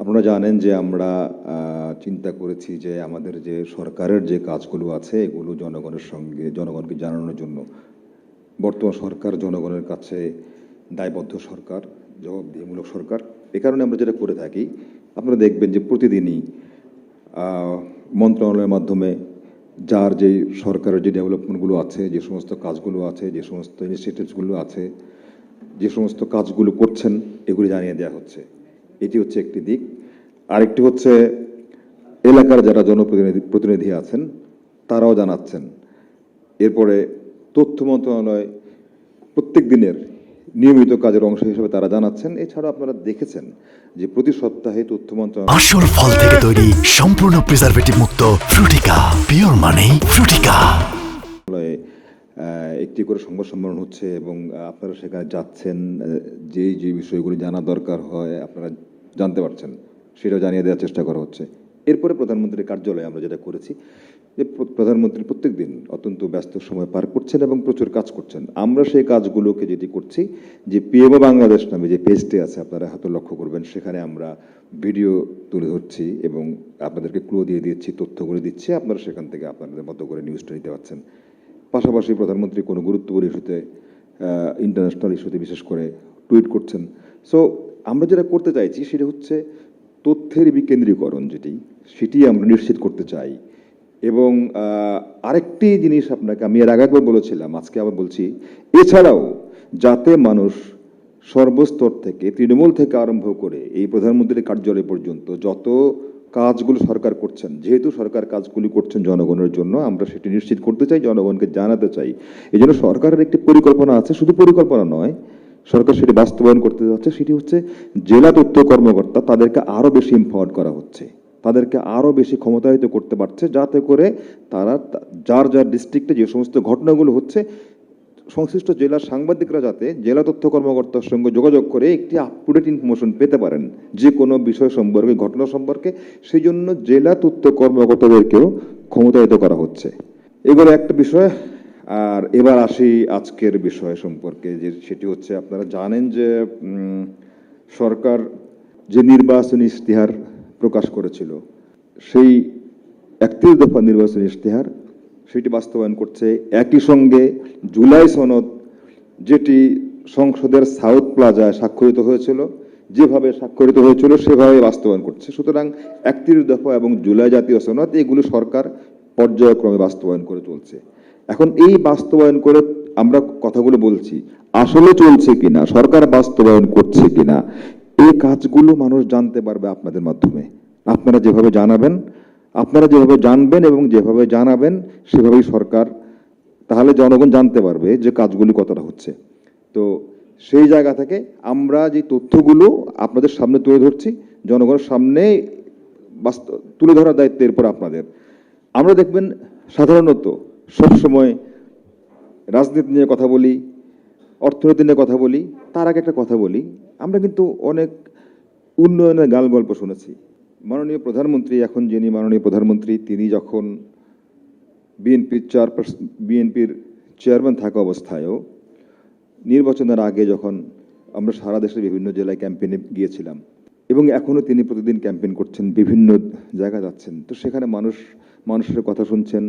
আপনারা জানেন যে আমরা চিন্তা করেছি যে আমাদের যে সরকারের যে কাজগুলো আছে এগুলো জনগণের সঙ্গে জনগণকে জানানোর জন্য বর্তমান সরকার জনগণের কাছে দায়বদ্ধ সরকার, জবাবদিহিমূলক সরকার। এ কারণে আমরা যেটা করে থাকি, আপনারা দেখবেন যে প্রতিদিনই মন্ত্রণালয়ের মাধ্যমে যার যে সরকারের যে ডেভেলপমেন্টগুলো আছে, যে সমস্ত কাজগুলো আছে, যে সমস্ত ইনিশিয়েটিভসগুলো আছে, যে সমস্ত কাজগুলো করছেন এগুলি জানিয়ে দেওয়া হচ্ছে। এটি হচ্ছে একটি দিক। আরেকটি হচ্ছে এলাকার যারা প্রতিনিধি আছেন তারাও জানাচ্ছেন। এরপরে তথ্য মন্ত্রণালয় প্রত্যেক দিনের নিয়মিত কাজের অংশ হিসেবে তারা জানাচ্ছেন। এছাড়া আপনারা দেখেছেন যে প্রতি সপ্তাহে তথ্য মন্ত্রণালয় আসল ফল থেকে তৈরি সম্পূর্ণ প্রিজারভেটিভ মুক্ত ফ্রুটিকা, পিওর মানে ফ্রুটিকা একটি করে সংবাদ সম্মেলন হচ্ছে এবং আপনারা সেখানে যাচ্ছেন, যে বিষয়গুলি জানা দরকার হয় আপনারা জানতে পারছেন, সেটাও জানিয়ে দেওয়ার চেষ্টা করা হচ্ছে। এরপরে প্রধানমন্ত্রীর কার্যালয়ে আমরা যেটা করেছি যে প্রধানমন্ত্রী প্রত্যেক দিন অত্যন্ত ব্যস্ত সময় পার করছেন এবং প্রচুর কাজ করছেন। আমরা সেই কাজগুলোকে যেটি করছি যে পিএমও বাংলাদেশ নামে যে পেজটি আছে আপনারা হয়তো লক্ষ্য করবেন, সেখানে আমরা ভিডিও তুলে ধরছি এবং আপনাদেরকে ক্লু দিয়ে দিচ্ছি, তথ্যগুলো দিচ্ছি, আপনারা সেখান থেকে আপনাদের মতো করে নিউজটা নিতে পারছেন। পাশাপাশি প্রধানমন্ত্রী কোনো গুরুত্বপূর্ণ ইস্যুতে, ইন্টারন্যাশনাল ইস্যুতে বিশেষ করে টুইট করছেন। সো আমরা যেটা করতে চাইছি সেটা হচ্ছে তথ্যের বিকেন্দ্রীকরণ, সেটি আমরা নিশ্চিত করতে চাই। এবং আরেকটি জিনিস আপনাকে আমি এর আগে একবার বলেছিলাম, আজকে আবার বলছি, এছাড়াও যাতে মানুষ সর্বস্তর থেকে, তৃণমূল থেকে আরম্ভ করে এই প্রধানমন্ত্রীর কার্যালয় পর্যন্ত যত কাজগুলো সরকার করছেন, যেহেতু সরকার কাজগুলি করছেন জনগণের জন্য, আমরা সেটি নিশ্চিত করতে চাই, জনগণকে জানাতে চাই। এই জন্য সরকারের একটি পরিকল্পনা আছে, শুধু পরিকল্পনা নয়, সরকার সেটি বাস্তবায়ন করতে যাচ্ছে। সেটি হচ্ছে জেলা তথ্য কর্মকর্তা, তাদেরকে আরও বেশি এম্পাওয়ার্ড করা হচ্ছে, তাদেরকে আরও বেশি ক্ষমতায়িত করতে পারছে, যাতে করে তারা যার যার ডিস্ট্রিক্টে যে সমস্ত ঘটনাগুলো হচ্ছে সংশ্লিষ্ট জেলার সাংবাদিকরা যাতে জেলা তথ্য কর্মকর্তার সঙ্গে যোগাযোগ করে একটি আপ টু ডেট ইনফরমেশন পেতে পারেন যে কোনো বিষয় সম্পর্কে, ঘটনা সম্পর্কে। সেই জন্য জেলা তথ্য কর্মকর্তাদেরকেও ক্ষমতায়িত করা হচ্ছে। এগুলো একটা বিষয়। আর এবার আসি আজকের বিষয় সম্পর্কে, যে সেটি হচ্ছে আপনারা জানেন যে সরকার যে নির্বাচনী ইশতেহার প্রকাশ করেছিল, সেই 31 দফা নির্বাচনী ইশতেহার সেটি বাস্তবায়ন করছে। একই সঙ্গে জুলাই সনদ, যেটি সংসদের সাউথ প্লাজায় স্বাক্ষরিত হয়েছিল, যেভাবে স্বাক্ষরিত হয়েছিল সেভাবে বাস্তবায়ন করছে। সুতরাং 31 দফা এবং জুলাই জাতীয় সনদ এগুলো সরকার পর্যায়ক্রমে বাস্তবায়ন করে চলছে। এখন এই বাস্তবায়ন করে আমরা কথাগুলো বলছি, আসলে চলছে কিনা, সরকার বাস্তবায়ন করছে কিনা, এই কাজগুলো মানুষ জানতে পারবে আপনাদের মাধ্যমে। আপনারা যেভাবে জানাবেন, আপনারা যেভাবে জানবেন এবং যেভাবে জানাবেন সেভাবেই সরকার, তাহলে জনগণ জানতে পারবে যে কাজগুলি কতটা হচ্ছে। তো সেই জায়গা থেকে আমরা যে তথ্যগুলো আপনাদের সামনে তুলে ধরছি, জনগণের সামনে তুলে ধরার দায়িত্ব এরপর আপনাদের। আমরা দেখবেন সাধারণত সবসময় রাজনীতি নিয়ে কথা বলি, অর্থনীতি নিয়ে কথা বলি, তার আগে একটা কথা বলি, আমরা কিন্তু অনেক উন্নয়নের গাল গল্প শুনেছি। মাননীয় প্রধানমন্ত্রী, এখন যিনি মাননীয় প্রধানমন্ত্রী, তিনি যখন বিএনপির চেয়ারম্যান থাকা অবস্থায়ও নির্বাচনের আগে যখন আমরা সারা দেশের বিভিন্ন জেলায় ক্যাম্পেইনে গিয়েছিলাম, এবং এখনও তিনি প্রতিদিন ক্যাম্পেইন করছেন, বিভিন্ন জায়গা যাচ্ছেন, তো সেখানে মানুষের কথা শুনছেন,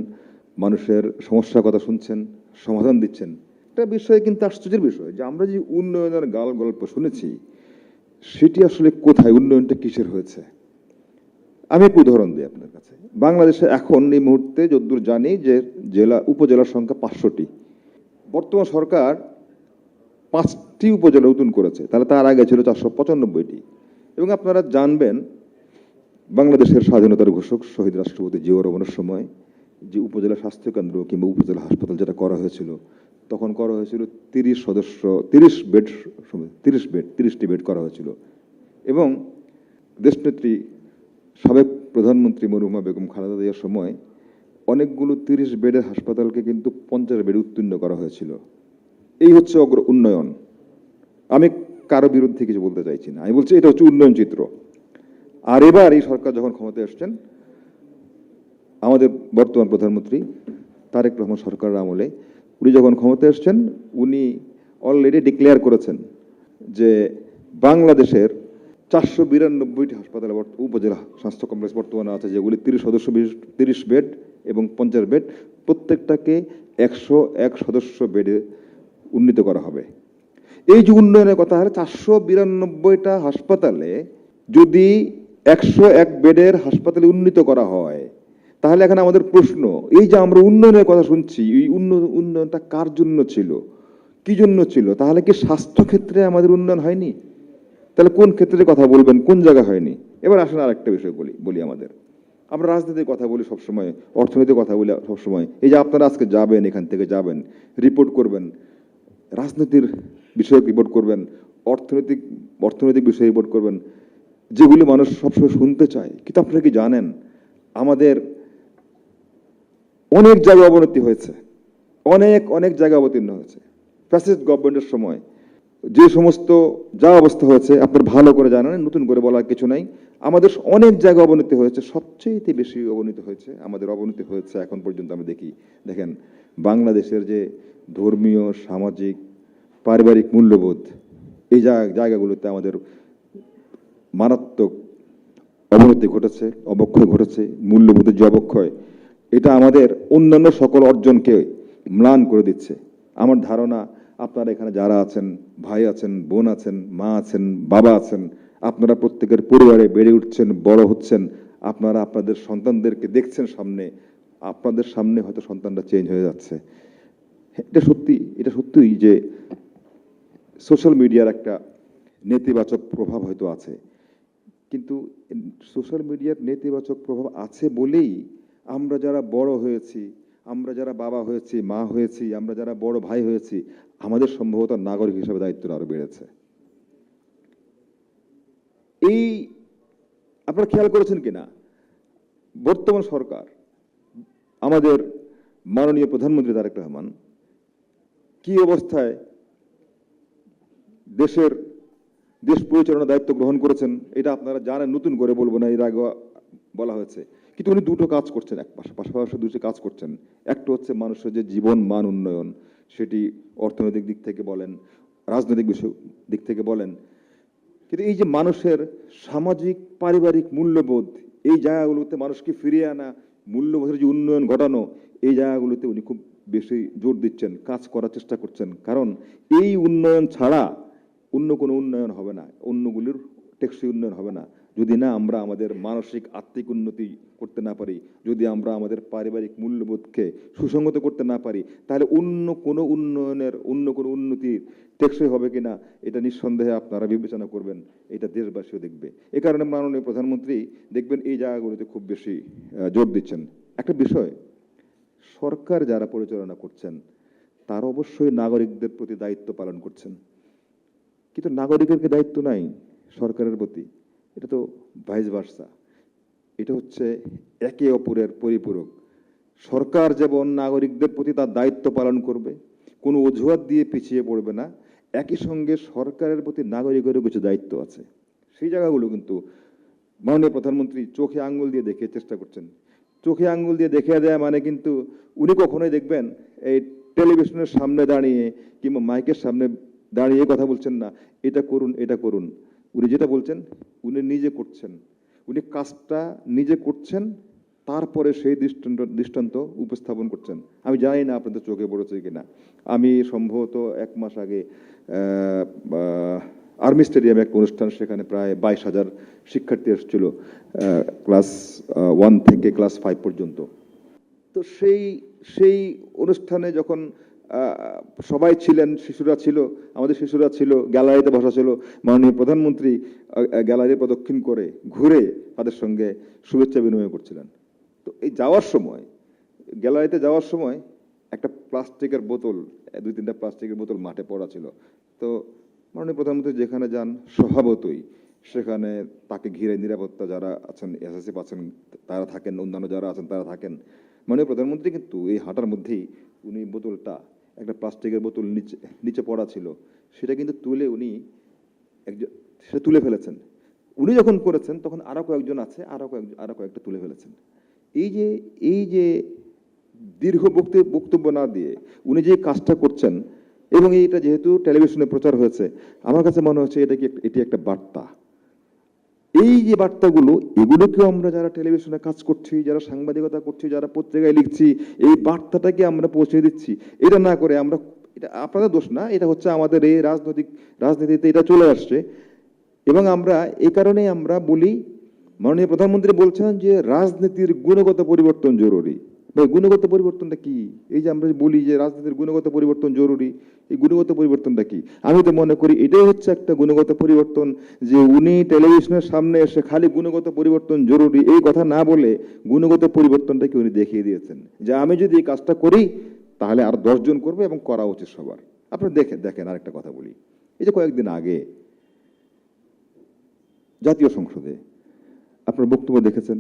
মানুষের সমস্যার কথা শুনছেন, সমাধান দিচ্ছেন। একটা বিষয় কিন্তু আশ্চর্যের বিষয় যে আমরা যে উন্নয়নের গাল গল্প শুনেছি সেটি আসলে কোথায়, উন্নয়নটা কিসের হয়েছে। আমি এক উদাহরণ দিই আপনার কাছে। বাংলাদেশে এখন এই মুহূর্তে যতদূর জানি যে উপজেলার সংখ্যা 500টি। বর্তমান সরকার 5টি উপজেলা নতুন করেছে, তাহলে তার আগে ছিল 495টি। এবং আপনারা জানবেন বাংলাদেশের স্বাধীনতার ঘোষক শহীদ রাষ্ট্রপতি জিয়াউর রহমানের সময় যে উপজেলা স্বাস্থ্যকেন্দ্র কিংবা উপজেলা হাসপাতাল যেটা করা হয়েছিল, তখন করা হয়েছিল 30টি বেড করা হয়েছিল। এবং দেশনেত্রী সাবেক প্রধানমন্ত্রী মরহুমা বেগম খালেদা জিয়ার সময় অনেকগুলো 30 বেডের হাসপাতালকে কিন্তু 50 বেডে উত্তীর্ণ করা হয়েছিল। এই হচ্ছে উন্নয়ন। আমি কারো বিরুদ্ধে কিছু বলতে চাইছি না, আমি বলছি এটা হচ্ছে উন্নয়ন চিত্র। আর এবার এই সরকার যখন ক্ষমতায় আসছেন, আমাদের বর্তমান প্রধানমন্ত্রী তারেক রহমান সরকারের আমলে উনি যখন ক্ষমতায় আসছেন, উনি অলরেডি ডিক্লেয়ার করেছেন যে বাংলাদেশের 492টি হাসপাতালে উপজেলা স্বাস্থ্য কমপ্লেক্স বর্তমানে আছে, যেগুলি 30 বেড এবং 50 বেড, প্রত্যেকটাকে 101 সদস্য বেডে উন্নীত করা হবে। এই যে উন্নয়নের কথা, 492টা হাসপাতালে যদি 101 বেডের হাসপাতালে উন্নীত করা হয়, তাহলে এখানে আমাদের প্রশ্ন, এই যে আমরা উন্নয়নের কথা শুনছি, এই উন্নয়নটা কার জন্য ছিল, কি জন্য ছিল? তাহলে কি স্বাস্থ্য ক্ষেত্রে আমাদের উন্নয়ন হয়নি? তাহলে কোন ক্ষেত্রে কথা বলবেন, কোন জায়গা হয়নি? এবার আসেন আরেকটা বিষয় বলি আমরা রাজনীতির কথা বলি সবসময়, অর্থনীতির কথা বলি সবসময়। এই যে আপনারা আজকে যাবেন, এখান থেকে যাবেন, রিপোর্ট করবেন, রাজনীতির বিষয়ে রিপোর্ট করবেন, অর্থনৈতিক বিষয়ে রিপোর্ট করবেন, যেগুলি মানুষ সবসময় শুনতে চায়। কিন্তু আপনারা কি জানেন, আমাদের অনেক জায়গায় অবনতি হয়েছে, অনেক জায়গায় অবতীর্ণ হয়েছে। ফ্যাসিস্ট গভর্নমেন্টের সময় যে সমস্ত যা অবস্থা হয়েছে আপনার ভালো করে জানেন, নতুন করে বলার কিছু নাই। আমাদের অনেক জায়গায় অবনতি হয়েছে, সবচেয়ে বেশি অবনতি হয়েছে আমাদের, অবনতি হয়েছে এখন পর্যন্ত আমি দেখেন বাংলাদেশের যে ধর্মীয়, সামাজিক, পারিবারিক মূল্যবোধ, এই জায়গাগুলোতে আমাদের মারাত্মক অবনতি ঘটেছে, অবক্ষয় ঘটেছে। মূল্যবোধের যে অবক্ষয়, এটা আমাদের অন্যান্য সকল অর্জনকে ম্লান করে দিচ্ছে। আমার ধারণা আপনারা এখানে যারা আছেন, ভাই আছেন, বোন আছেন, মা আছেন, বাবা আছেন, আপনারা প্রত্যেকের পরিবারে বেড়ে উঠছেন, বড় হচ্ছেন, আপনারা আপনাদের সন্তানদেরকে দেখছেন সামনে, আপনাদের সামনে হয়তো সন্তানরা চেঞ্জ হয়ে যাচ্ছে। এটা সত্যিই যে সোশ্যাল মিডিয়ার একটা নেতিবাচক প্রভাব হয়তো আছে, কিন্তু সোশ্যাল মিডিয়ার নেতিবাচক প্রভাব আছে বলেই আমরা যারা বড় হয়েছি, আমরা যারা বাবা হয়েছি, মা হয়েছি, আমরা যারা বড় ভাই হয়েছি, আমাদের সম্ভবত নাগরিক হিসেবে দায়িত্বটা আরো বেড়েছে। এই আপনারা খেয়াল করেছেন কিনা, বর্তমান সরকার, আমাদের মাননীয় প্রধানমন্ত্রী তারেক রহমান কি অবস্থায় দেশ পরিচালনার দায়িত্ব গ্রহণ করেছেন, এটা আপনারা জানেন, নতুন করে বলবো না, এর আগে বলা হয়েছে। কিন্তু উনি দুটো কাজ করছেন, পাশাপাশি দুটো কাজ করছেন। একটা হচ্ছে মানুষের যে জীবন মান উন্নয়ন, সেটি অর্থনৈতিক দিক থেকে বলেন, রাজনৈতিক দিক থেকে বলেন, কিন্তু এই যে মানুষের সামাজিক পারিবারিক মূল্যবোধ, এই জায়গাগুলোতে মানুষকে ফিরিয়ে আনা, মূল্যবোধের যে উন্নয়ন ঘটানো, এই জায়গাগুলোতে উনি খুব বেশি জোর দিচ্ছেন, কাজ করার চেষ্টা করছেন। কারণ এই উন্নয়ন ছাড়া অন্য কোনো উন্নয়ন হবে না, অন্যগুলির টেকসই উন্নয়ন হবে না, যদি না আমরা আমাদের মানসিক আত্মিক উন্নতি করতে না পারি, যদি আমরা আমাদের পারিবারিক মূল্যবোধকে সুসংগত করতে না পারি, তাহলে অন্য কোনো উন্নতি টেকসই হবে কিনা এটা নিঃসন্দেহে আপনারা বিবেচনা করবেন, এটা দেশবাসীও দেখবে। এ কারণে মাননীয় প্রধানমন্ত্রী দেখবেন এই জায়গাগুলোতে খুব বেশি জোর দিচ্ছেন। একটা বিষয়, সরকার যারা পরিচালনা করছেন তারা অবশ্যই নাগরিকদের প্রতি দায়িত্ব পালন করছেন, কিন্তু নাগরিকের কি দায়িত্ব নাই সরকারের প্রতি? এটা তো ভাইস ভার্সা, এটা হচ্ছে একে অপরের পরিপূরক। সরকার যেমন নাগরিকদের প্রতি তার দায়িত্ব পালন করবে, কোনো অজুহাত দিয়ে পিছিয়ে পড়বে না, একই সঙ্গে সরকারের প্রতি নাগরিকেরও কিছু দায়িত্ব আছে। সেই জায়গাগুলো কিন্তু মাননীয় প্রধানমন্ত্রী চোখে আঙ্গুল দিয়ে দেখিয়ে চেষ্টা করছেন। চোখে আঙ্গুল দিয়ে দেখিয়ে দেয়া মানে কিন্তু উনি কখনোই দেখবেন এই টেলিভিশনের সামনে দাঁড়িয়ে কিংবা মাইকের সামনে দাঁড়িয়ে কথা বলছেন না, এটা করুন এটা করুন। উনি যেটা বলছেন উনি নিজে করছেন, উনি কাজটা নিজে করছেন, তারপরে সেই দৃষ্টান্ত উপস্থাপন করছেন। আমি জানি না আপনাদের চোখে পড়েছে কিনা, আমি সম্ভবত 1 মাস আগে আর্মি স্টেডিয়ামে একটা অনুষ্ঠান, সেখানে প্রায় 22,000 শিক্ষার্থী এসেছিল, ক্লাস 1 থেকে ক্লাস 5 পর্যন্ত। তো সেই অনুষ্ঠানে যখন সবাই ছিলেন, শিশুরা ছিল, আমাদের শিশুরা ছিল, গ্যালারিতে বসা ছিল, মাননীয় প্রধানমন্ত্রী গ্যালারি প্রদক্ষিণ করে ঘুরে তাদের সঙ্গে শুভেচ্ছা বিনিময় করছিলেন। তো এই গ্যালারিতে যাওয়ার সময় একটা প্লাস্টিকের বোতল, 2-3টা প্লাস্টিকের বোতল মাঠে পড়া ছিল। তো মাননীয় প্রধানমন্ত্রী যেখানে যান স্বভাবতই সেখানে তাকে ঘিরে নিরাপত্তা যারা আছেন, এসএসএফ আছেন তারা থাকেন, অন্যান্য যারা আছেন তারা থাকেন। মাননীয় প্রধানমন্ত্রী কিন্তু এই হাঁটার মধ্যেই উনি বোতলটা, একটা প্লাস্টিকের বোতল নিচে পড়া ছিল, সেটা কিন্তু তুলে ফেলেছেন। উনি যখন করেছেন তখন আরো কয়েকজন আছে, আরো কয়েকটা তুলে ফেলেছেন। এই যে দীর্ঘ বক্তব্য না দিয়ে উনি যে কাজটা করছেন, এবং এইটা যেহেতু টেলিভিশনে প্রচার হয়েছে, আমার কাছে মনে হচ্ছে এটি একটা বার্তা। এই যে বার্তাগুলো, এগুলোকেও আমরা যারা টেলিভিশনে কাজ করছি, যারা সাংবাদিকতা করছি, যারা পত্রিকায় লিখছি, এই বার্তাটাকে আমরা পৌঁছে দিচ্ছি। এটা না করে আমরা, এটা আপনাদের দোষ না, এটা হচ্ছে আমাদের এই রাজনীতিতে এটা চলে আসছে। এবং আমরা এই কারণে আমরা বলি, মাননীয় প্রধানমন্ত্রী বলছেন যে রাজনীতির গুণগত পরিবর্তন জরুরি। ভাই, গুণগত পরিবর্তনটা কি? এই যে আমরা বলি যে রাজনীতির গুণগত পরিবর্তন জরুরি, এই গুণগত পরিবর্তনটা কি? আমি তো মনে করি এটাই হচ্ছে একটা গুণগত পরিবর্তন, যে উনি টেলিভিশনের সামনে এসে খালি গুণগত পরিবর্তন জরুরি এই কথা না বলে গুণগত পরিবর্তনটাকে উনি দেখিয়ে দিয়েছেন, যে আমি যদি এই কাজটা করি তাহলে আর 10 জন করবে এবং করা উচিত সবার। আপনারা দেখেন আরেকটা কথা বলি, এই যে কয়েকদিন আগে জাতীয় সংসদে আপনার বক্তব্য দেখেছেন।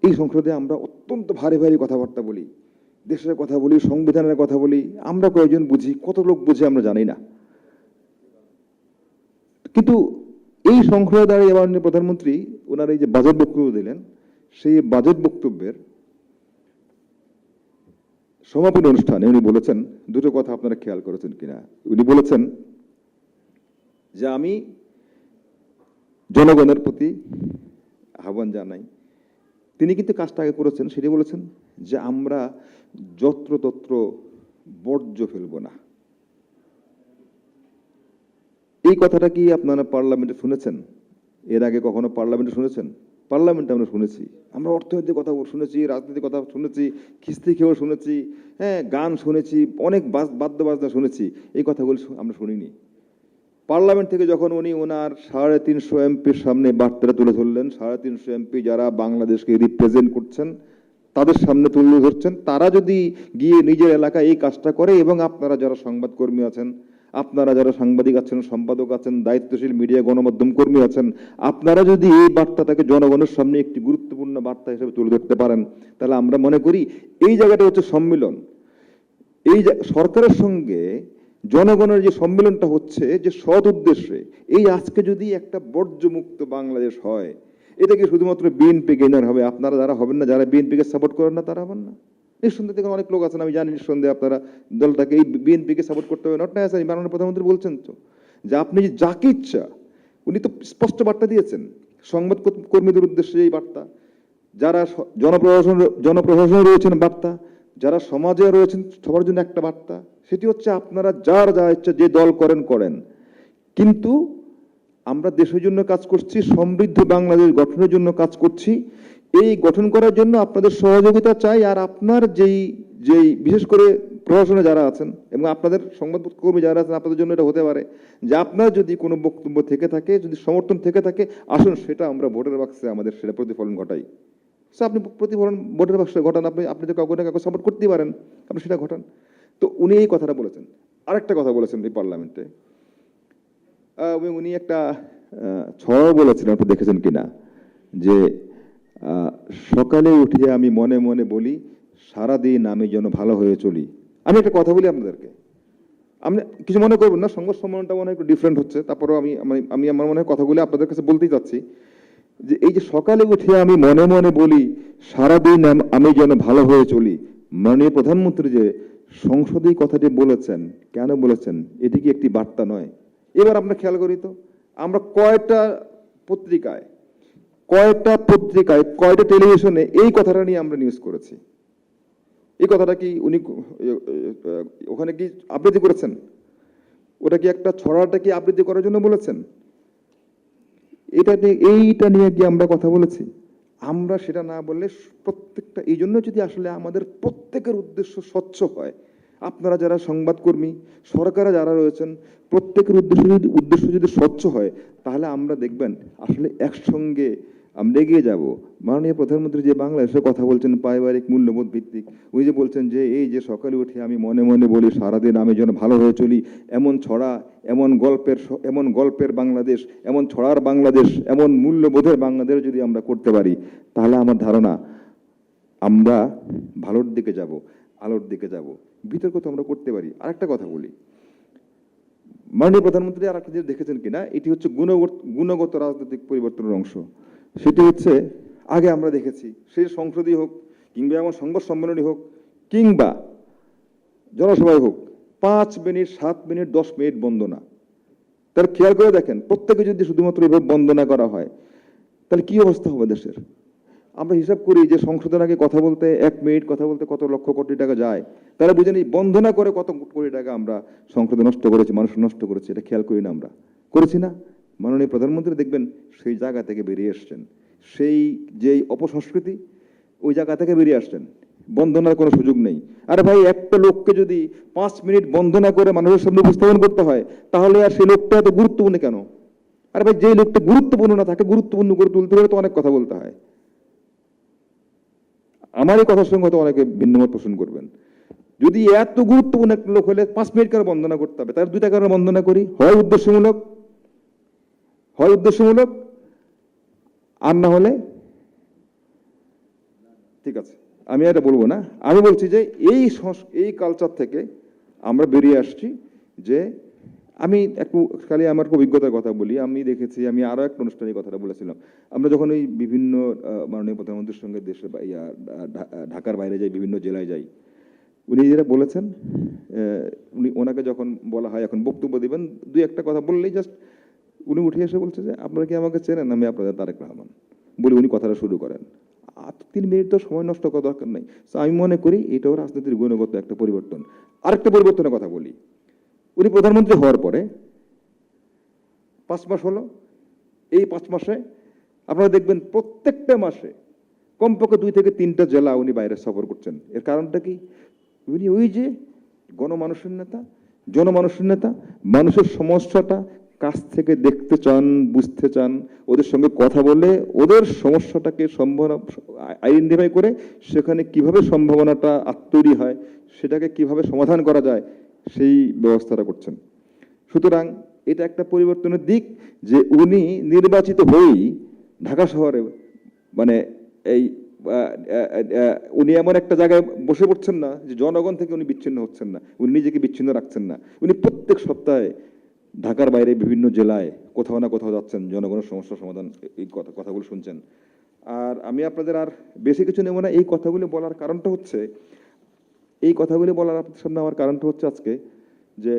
এই সংসদে আমরা অত্যন্ত ভারী ভারী কথাবার্তা বলি, দেশের কথা বলি, সংবিধানের কথা বলি। আমরা কয়েকজন বুঝি, কত লোক বুঝে আমরা জানি না। কিন্তু এই সংসদে দাঁড়িয়ে এবার প্রধানমন্ত্রী ওনার এই যে বাজেট বক্তব্য দিলেন, সেই বাজেট বক্তব্যের সমাপনী অনুষ্ঠানে উনি বলেছেন দুটো কথা, আপনারা খেয়াল করেছেন কিনা। উনি বলেছেন যে আমি জনগণের প্রতি আহ্বান জানাই। তিনি কিন্তু কাজটা আগে করেছেন, সেটি বলেছেন যে আমরা যত্রতত্র বর্জ্য ফেলবো না। এই কথাটা কি আপনারা পার্লামেন্টে শুনেছেন? এর আগে কখনো পার্লামেন্টে শুনেছেন? পার্লামেন্টে আমরা শুনেছি, আমরা অর্থনৈতিক কথা শুনেছি, রাজনীতির কথা শুনেছি, খিস্তি খেয়েও শুনেছি, হ্যাঁ, গান শুনেছি, অনেক বাদ্য বাজনা শুনেছি। এই কথাগুলো আমরা শুনিনি। পার্লামেন্ট থেকে যখন উনি ওনার 350 এমপির সামনে বার্তাটা তুলে ধরলেন, 350 এমপি যারা বাংলাদেশকে রিপ্রেজেন্ট করছেন তাদের সামনে তুলে ধরছেন, তারা যদি গিয়ে নিজের এলাকায় এই কাজটা করে, এবং আপনারা যারা সংবাদকর্মী আছেন, আপনারা যারা সাংবাদিক আছেন, সম্পাদক আছেন, দায়িত্বশীল মিডিয়া গণমাধ্যম কর্মী আছেন, আপনারা যদি এই বার্তাটাকে জনগণের সামনে একটি গুরুত্বপূর্ণ বার্তা হিসেবে তুলে ধরতে পারেন, তাহলে আমরা মনে করি এই জায়গাটা হচ্ছে সম্মিলন। এই সরকারের সঙ্গে জনগণের যে সম্মেলনটা হচ্ছে, যে সৎ উদ্দেশ্যে, এই আজকে যদি একটা বর্জ্যমুক্ত বাংলাদেশ হয়, এটা কি শুধুমাত্র বিএনপি গেইনার হবে? আপনারা যারা হবেন না, যারা বিএনপিকে সাপোর্ট করেন না, তারা হবেন না? নিঃসন্দেহে দেখুন অনেক লোক আছেন, আমি জানি নিঃসন্দেহে আপনারা দলটাকে, এই বিএনপিকে সাপোর্ট করতে হবে। নট নেসারি, মাননীয় প্রধানমন্ত্রী বলছেন তো যে আপনি যে যাকে ইচ্ছা, উনি তো স্পষ্ট বার্তা দিয়েছেন সংবাদ কর্মীদের উদ্দেশ্যে এই বার্তা, যারা জনপ্রশাসনে রয়েছেন বার্তা, যারা সমাজে রয়েছেন সবার জন্য একটা বার্তা, সেটি হচ্ছে আপনারা যার যা ইচ্ছা যে দল করেন, কিন্তু আমরা দেশের জন্য কাজ করছি, সমৃদ্ধ বাংলাদেশ গঠনের জন্য কাজ করছি। এই গঠন করার জন্য আপনাদের সহযোগিতা চাই। আর আপনার যেই বিশেষ করে প্রশাসনে যারা আছেন এবং আপনাদের সংবাদকর্মী যারা আছেন, আপনাদের জন্য এটা হতে পারে যে আপনার যদি কোনো বক্তব্য থেকে থাকে, যদি সমর্থন থেকে থাকে, আসুন সেটা আমরা ভোটের বাক্সে আমাদের সেটা প্রতিফলন ঘটাই। আপনি প্রতিফলন ভোটের বাক্সে ঘটান, আপনি তো কাউকে না কাউকে সাপোর্ট করতেই পারেন, আপনি সেটা ঘটান। তো উনি এই কথাটা বলেছেন। আরেকটা কথা বলেছেন এই পার্লামেন্টে, উনি একটা ছড়াও বলেছিলেন, আপনি দেখেছেন কিনা, যে সকালে উঠে আমি মনে মনে বলি সারাদিন আমি যেন ভালো হয়ে চলি। আমি একটা কথা বলি আপনাদেরকে, আপনি কিছু মনে করবেন না, সংবাদ সম্মেলনটা মনে হয় একটু ডিফারেন্ট হচ্ছে, তারপরেও আমি আমার মনে হয় কথাগুলি আপনাদের কাছে বলতেই চাচ্ছি, যে এই যে সকালে উঠে আমি মনে মনে বলি সারাদিন আমি যেন ভালো হয়ে চলি। মাননীয় প্রধানমন্ত্রী যে সংসদে কথাটি বলেছেন, কেন বলেছেন? এটি কি একটি বার্তা নয়? এবার আমরা খেয়াল করি তো, আমরা কয়টা পত্রিকায়, কয়টা টেলিভিশনে এই কথাটা নিয়ে আমরা নিউজ করেছি? এই কথাটা কি উনি ওখানে কি আবৃত্তি করেছেন? ওটা কি একটা ছড়াটা কি আবৃত্তি করার জন্য বলেছেন? এইটা নিয়ে কি আমরা কথা বলেছি? আমরা সেটা না বললে প্রত্যেকটা, এই জন্য যদি আসলে আমাদের প্রত্যেকের উদ্দেশ্য স্বচ্ছ হয়, আপনারা যারা সংবাদকর্মী, সরকারে যারা রয়েছেন, প্রত্যেকের উদ্দেশ্য যদি স্বচ্ছ হয়, তাহলে আমরা দেখবেন আসলে একসঙ্গে আমরা এগিয়ে যাব। মাননীয় প্রধানমন্ত্রী যে বাংলাদেশের কথা বলছেন পারিবারিক মূল্যবোধ ভিত্তিক, উনি যে বলছেন যে এই যে সকালে উঠে আমি মনে মনে বলি সারাদিন আমি যেন ভালো হয়ে চলি, এমন ছড়া, এমন গল্পের বাংলাদেশ, এমন ছড়ার বাংলাদেশ, এমন মূল্যবোধের বাংলাদেশ যদি আমরা করতে পারি, তাহলে আমার ধারণা আমরা ভালোর দিকে যাব, আলোর দিকে যাব। বিতর্ক তো আমরা করতে পারি। আরেকটা কথা বলি, মাননীয় প্রধানমন্ত্রী আর একটা জিনিস দেখেছেন কিনা, এটি হচ্ছে গুণগত রাজনৈতিক পরিবর্তনের অংশ। সেটি হচ্ছে আগে আমরা দেখেছি, সেই সংসদই হোক কিংবা এমন সংবাদ সম্মেলনই হোক কিংবা জনসভায় হোক, 5 মিনিট, 7 মিনিট, 10 মিনিট বন্দনা। তার খেয়াল করে দেখেন, প্রত্যেকে যদি শুধুমাত্র এভাবে বন্দনা করা হয়, তাহলে কি অবস্থা হবে দেশের? আমরা হিসাব করি যে সংসদের আগে কথা বলতে 1 মিনিট কথা বলতে কত লক্ষ কোটি টাকা যায়, তারা বুঝে নেই বন্ধনা করে কত কোটি টাকা আমরা সংসদে নষ্ট করেছি, মানুষ নষ্ট করেছি, এটা খেয়াল করি না আমরা, করেছি না? মাননীয় প্রধানমন্ত্রী দেখবেন সেই জায়গা থেকে বেরিয়ে এসছেন, সেই যেই অপসংস্কৃতি ওই জায়গা থেকে বেরিয়ে আসছেন, বন্ধনার কোনো সুযোগ নেই। আরে ভাই, একটা লোককে যদি 5 মিনিট বন্ধনা করে মানুষের সামনে উপস্থাপন করতে হয়, তাহলে আর সেই লোকটা এত গুরুত্বপূর্ণ কেন? আরে ভাই, যে লোকটা গুরুত্বপূর্ণ না তাকে গুরুত্বপূর্ণ করে তুলতে হলে তো অনেক কথা বলতে হয়। আমার এই কথার সঙ্গে হয়তো অনেকে ভিন্নমত পোষণ করবেন। যদি এত গুরুত্বপূর্ণ একটা লোক হলে 5 মিনিট করে বন্দনা করতে হবে, তার 2টা কারণে বন্দনা করি, হয় উদ্দেশ্যমূলক, আর না হলে ঠিক আছে, আমি এটা বলবো না। আমি বলছি যে এই কালচার থেকে আমরা বেরিয়ে আসছি। যে আমি একটু খালি আমার অভিজ্ঞতার কথা বলি। আমি দেখেছি, আমি আরো একটা অনুষ্ঠানের কথাটা বলেছিলাম, আমরা যখন ওই বিভিন্ন মাননীয় প্রধানমন্ত্রীর সঙ্গে দেশে ঢাকার বাইরে যাই, বিভিন্ন জেলায় যাই, উনি যেটা বলেছেন, ওনাকে যখন বলা হয় এখন বক্তব্য দিবেন, 2-1টা কথা বললেই জাস্ট উনি উঠে এসে বলছে যে আপনারা কি আমাকে চেনেন? আমি আপনাদের তারেক রহমান বলে উনি কথাটা শুরু করেন। আর 3 মিনিট তো সময় নষ্ট করার দরকার নেই। তো আমি মনে করি এটাও রাজনীতির গুণগত একটা পরিবর্তন। আরেকটা পরিবর্তনের কথা বলি, উনি প্রধানমন্ত্রী হওয়ার পরে 5 মাস হলো, এই 5 মাসে আপনারা দেখবেন প্রত্যেকটা মাসে কমপক্ষে 2 থেকে 3টা জেলা উনি বাইরে সফর করছেন। এর কারণটা কি? উনি ওই যে জনমানুষের নেতা, মানুষের সমস্যাটা কাছ থেকে দেখতে চান, বুঝতে চান, ওদের সঙ্গে কথা বলে ওদের সমস্যাটাকে সম্ভাবনা আইডেন্টিফাই করে সেখানে কিভাবে সম্ভাবনাটা তৈরি হয়, সেটাকে কিভাবে সমাধান করা যায়, সেই ব্যবস্থাটা করছেন। সুতরাং এটা একটা পরিবর্তনের দিক যে উনি নির্বাচিত হয়েই ঢাকা শহরে মানে এই উনি এমন একটা জায়গায় বসে পড়ছেন না যে জনগণ থেকে উনি বিচ্ছিন্ন হচ্ছেন না, উনি নিজেকে বিচ্ছিন্ন রাখছেন না। উনি প্রত্যেক সপ্তাহে ঢাকার বাইরে বিভিন্ন জেলায় কোথাও না কোথাও যাচ্ছেন, জনগণের সমস্যার সমাধান এই কথাগুলো শুনছেন। আর আমি আপনাদের আর বেশি কিছু নেব না। এই কথাগুলি বলার কারণটা হচ্ছে আপনাদের সামনে আমার কারণটা হচ্ছে আজকে যে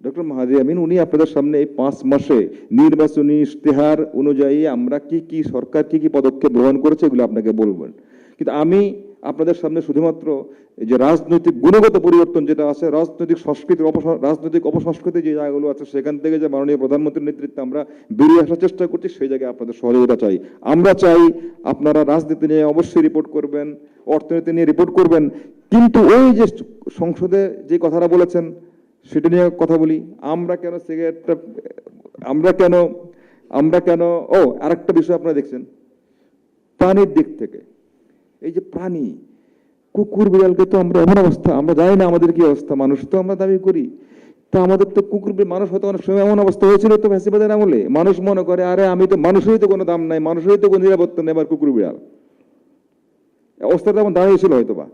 ডক্টর মাহাদি আমিন উনি আপনাদের সামনে এই 5 মাসে নির্বাচনী ইশতেহার অনুযায়ী আমরা কি সরকার কি পদক্ষেপ গ্রহণ করেছে এগুলো আপনাকে বলবেন। কিন্তু আমি আপনাদের সামনে শুধুমাত্র এই যে রাজনৈতিক গুণগত পরিবর্তন যেটা আছে, রাজনৈতিক অপসংস্কৃতি যে জায়গাগুলো আছে, সেখান থেকে যে মাননীয় প্রধানমন্ত্রীর নেতৃত্বে আমরা বেরিয়ে আসার চেষ্টা করছি, সেই জায়গায় আপনাদের সহযোগিতা চাই। আমরা চাই আপনারা রাজনীতি নিয়ে অবশ্যই রিপোর্ট করবেন, অর্থনীতি নিয়ে রিপোর্ট করবেন, কিন্তু ওই যে সংসদে যে কথাটা বলেছেন সেটা নিয়ে কথা বলি। আমরা কেন আরেকটা বিষয় আপনারা দেখছেন প্রাণীর দিক থেকে, এই যে প্রাণী কুকুর বিড়ালকে তো আমরা এমন অবস্থা, আমরা জানি না আমাদের কি অবস্থা, মানুষ তো আমরা দাবি করি, তা আমাদের তো কুকুর মানুষ হয়তো অনেক সময় এমন অবস্থা হয়েছিল তো ফ্যাসিবাদের আমলে, মানুষ মনে করে আরে আমি তো মানুষেরই তো কোনো দাম নাই, মানুষেরই তো কোনো নিরাপত্তা নেই, আবার কুকুর বিড়াল অবস্থাটা এমন দাঁড়িয়েছিল হয়তো বা,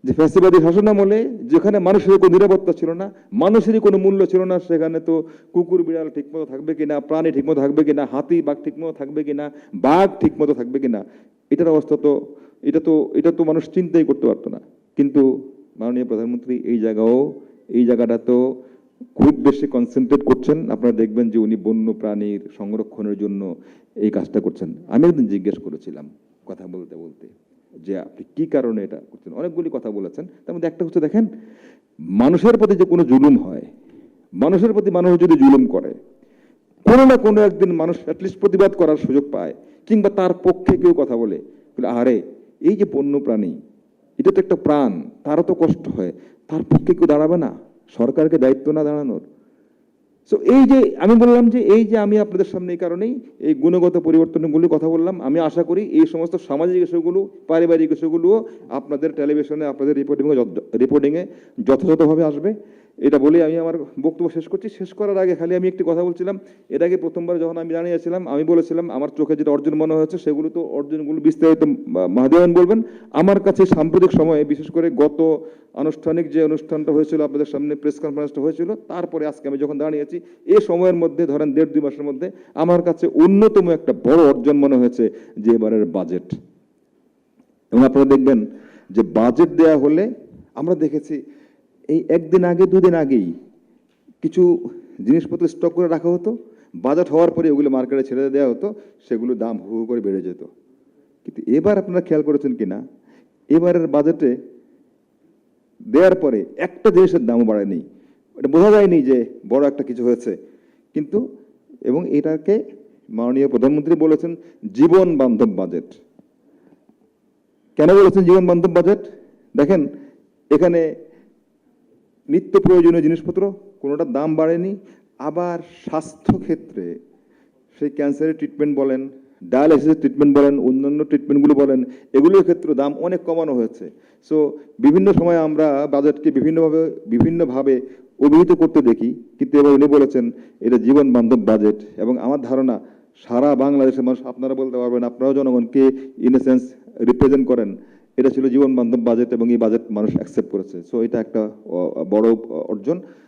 যে ফ্যাসিবাদী শাসন আমলে যেখানে মানুষের কোনো নিরাপত্তা ছিল না, মানুষেরই কোনো মূল্য ছিল না, সেখানে তো কুকুর বিড়াল ঠিকমতো থাকবে কিনা, প্রাণী ঠিকমতো থাকবে কিনা, হাতি বাঘ ঠিকমতো থাকবে কিনা, বাঘ ঠিকমতো থাকবে কিনা, এটার অবস্থা তো এটা তো মানুষ চিন্তাই করতে পারতো না। কিন্তু মাননীয় প্রধানমন্ত্রী এই জায়গাটা তো খুব বেশি কনসেন্ট্রেট করছেন। আপনারা দেখবেন যে উনি বন্য প্রাণীর সংরক্ষণের জন্য এই কাজটা করছেন। আমি একদিন জিজ্ঞেস করেছিলাম কথা বলতে বলতে যে আপনি কি কারণে এটা করছেন, অনেকগুলি কথা বলেছেন, তার মধ্যে একটা হচ্ছে দেখেন মানুষের প্রতি যে কোনো জুলুম হয়, মানুষের প্রতি মানুষ যদি জুলুম করে, কোনো না কোনো একদিন মানুষ অ্যাটলিস্ট প্রতিবাদ করার সুযোগ পায়, কিংবা তার পক্ষে কেউ কথা বলে, আরে এই যে বন্য প্রাণী, এটা তো একটা প্রাণ, তারও তো কষ্ট হয়, তার পক্ষে কেউ দাঁড়াবে না? সরকারকে দায়িত্ব না দাঁড়ানোর? সো এই যে আমি বললাম যে আমি আপনাদের সামনে এই কারণেই এই গুণগত পরিবর্তনগুলো কথা বললাম। আমি আশা করি এই সমস্ত সামাজিক ইস্যুগুলো, পারিবারিক ইস্যুগুলো আপনাদের টেলিভিশনে, আপনাদের রিপোর্টিংয়ে যথাযথভাবে আসবে, এটা বলে আমি আমার বক্তব্য শেষ করছি। শেষ করার আগে খালি আমি একটি কথা বলছিলাম, এর আগে প্রথমবার যখন আমি জানিয়েছিলাম, আমি বলেছিলাম আমার চোখে যেটা অর্জন মনে হয়েছে সেগুলো তো অর্জনগুলো বিস্তারিত মাহাদি আমিন বলবেন। আমার কাছে সাম্প্রতিক সময়ে, বিশেষ করে গত আনুষ্ঠানিক যে অনুষ্ঠানটা হয়েছিল আপনাদের সামনে, প্রেস কনফারেন্সটা হয়েছিল, তারপরে আজকে আমি যখন দাঁড়িয়েছি, এই সময়ের মধ্যে ধরেন 1.5-2 মাসের মধ্যে আমার কাছে অন্যতম একটা বড় অর্জন মনে হয়েছে যে এবারের বাজেট। এবং আপনারা দেখবেন যে বাজেট দেয়া হলে আমরা দেখেছি এই 1 দিন আগে 2 দিন আগেই কিছু জিনিসপত্র স্টক করে রাখা হতো, বাজেট হওয়ার পরে ওগুলো মার্কেটে ছেড়ে দেওয়া হতো, সেগুলো দাম হু হু করে বেড়ে যেত। কিন্তু এবার আপনারা খেয়াল করেছেন কিনা, এবারের বাজেটে দেওয়ার পরে একটা জিনিসের দামও বাড়েনি। এটা বোঝা যায়নি যে বড় একটা কিছু হয়েছে। কিন্তু এবং এটাকে মাননীয় প্রধানমন্ত্রী বলেছেন জীবন বান্ধব বাজেট। কেন বলেছেন জীবন বান্ধব বাজেট? দেখেন, এখানে নিত্য প্রয়োজনীয় জিনিসপত্র কোনোটার দাম বাড়েনি। আবার স্বাস্থ্য ক্ষেত্রে সেই ক্যান্সারের ট্রিটমেন্ট বলেন, ডায়ালাইসিসের ট্রিটমেন্ট বলেন, অন্যান্য ট্রিটমেন্টগুলো বলেন, এগুলোর ক্ষেত্রে দাম অনেক কমানো হয়েছে। সো বিভিন্ন সময় আমরা বাজেটকে বিভিন্নভাবে অভিহিত করতে দেখি, কিন্তু এবার উনি বলেছেন এটা জীবন বান্ধব বাজেট। এবং আমার ধারণা সারা বাংলাদেশের মানুষ, আপনারা বলতে পারবেন, আপনারাও জনগণকে ইন এ সেন্স রিপ্রেজেন্ট করেন, এটা ছিল জীবন বান্ধব বাজেট এবং এই বাজেট মানুষ অ্যাকসেপ্ট করেছে। সো এটা একটা বড় অর্জন।